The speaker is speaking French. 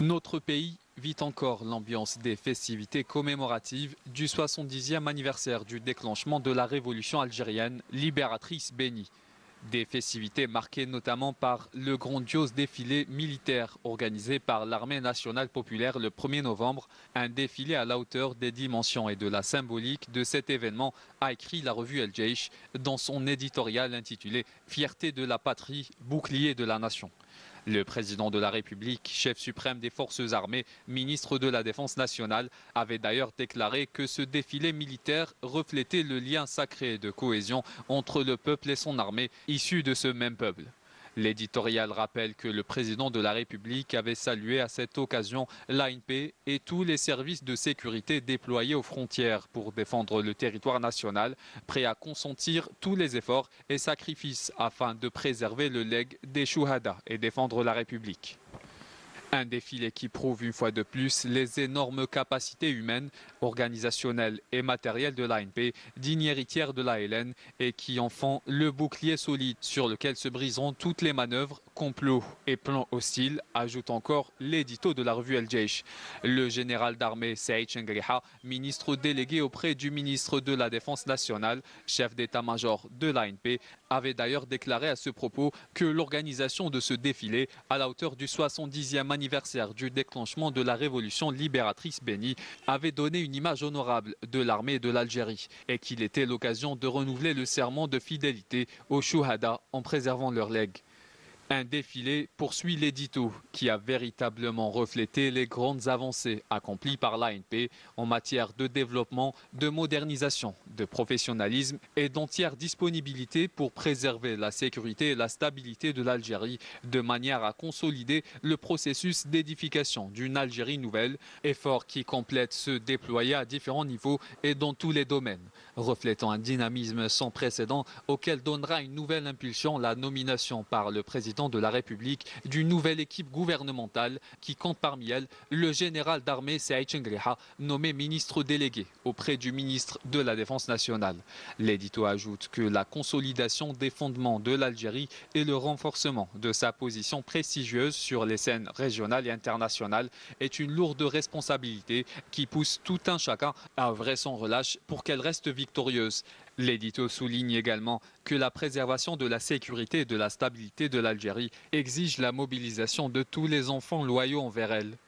Notre pays vit encore l'ambiance des festivités commémoratives du 70e anniversaire du déclenchement de la révolution algérienne libératrice bénie. Des festivités marquées notamment par le grandiose défilé militaire organisé par l'armée nationale populaire le 1er novembre, un défilé à la hauteur des dimensions et de la symbolique de cet événement, a écrit la revue El Jaish dans son éditorial intitulé Fierté de la patrie, bouclier de la nation. Le président de la République, chef suprême des forces armées, ministre de la Défense nationale, avait d'ailleurs déclaré que ce défilé militaire reflétait le lien sacré de cohésion entre le peuple et son armée, issue de ce même peuple. L'éditorial rappelle que le président de la République avait salué à cette occasion l'ANP et tous les services de sécurité déployés aux frontières pour défendre le territoire national, prêts à consentir tous les efforts et sacrifices afin de préserver le legs des Chouhada et défendre la République. Un défilé qui prouve une fois de plus les énormes capacités humaines, organisationnelles et matérielles de l'ANP, digne héritière de l'ALN et qui en font le bouclier solide sur lequel se briseront toutes les manœuvres, complots et plans hostiles, ajoute encore l'édito de la revue El Jaish. Le général d'armée Saïd Chengriha, ministre délégué auprès du ministre de la Défense nationale, chef d'état-major de l'ANP, avait d'ailleurs déclaré à ce propos que l'organisation de ce défilé, à la hauteur du 70e anniversaire du déclenchement de la révolution libératrice bénie, avait donné une image honorable de l'armée de l'Algérie et qu'il était l'occasion de renouveler le serment de fidélité aux Chouhada en préservant leurs legs. Un défilé poursuit l'édito qui a véritablement reflété les grandes avancées accomplies par l'ANP en matière de développement, de modernisation, de professionnalisme et d'entière disponibilité pour préserver la sécurité et la stabilité de l'Algérie de manière à consolider le processus d'édification d'une Algérie nouvelle, effort qui complète ceux déployés à différents niveaux et dans tous les domaines, reflétant un dynamisme sans précédent auquel donnera une nouvelle impulsion la nomination par le président de la République d'une nouvelle équipe gouvernementale qui compte parmi elles le général d'armée Saïd Chengriha, nommé ministre délégué auprès du ministre de la Défense nationale. L'édito ajoute que la consolidation des fondements de l'Algérie et le renforcement de sa position prestigieuse sur les scènes régionales et internationales est une lourde responsabilité qui pousse tout un chacun à œuvrer sans relâche pour qu'elle reste victorieuse. L'édito souligne également que la préservation de la sécurité et de la stabilité de l'Algérie exige la mobilisation de tous les enfants loyaux envers elle.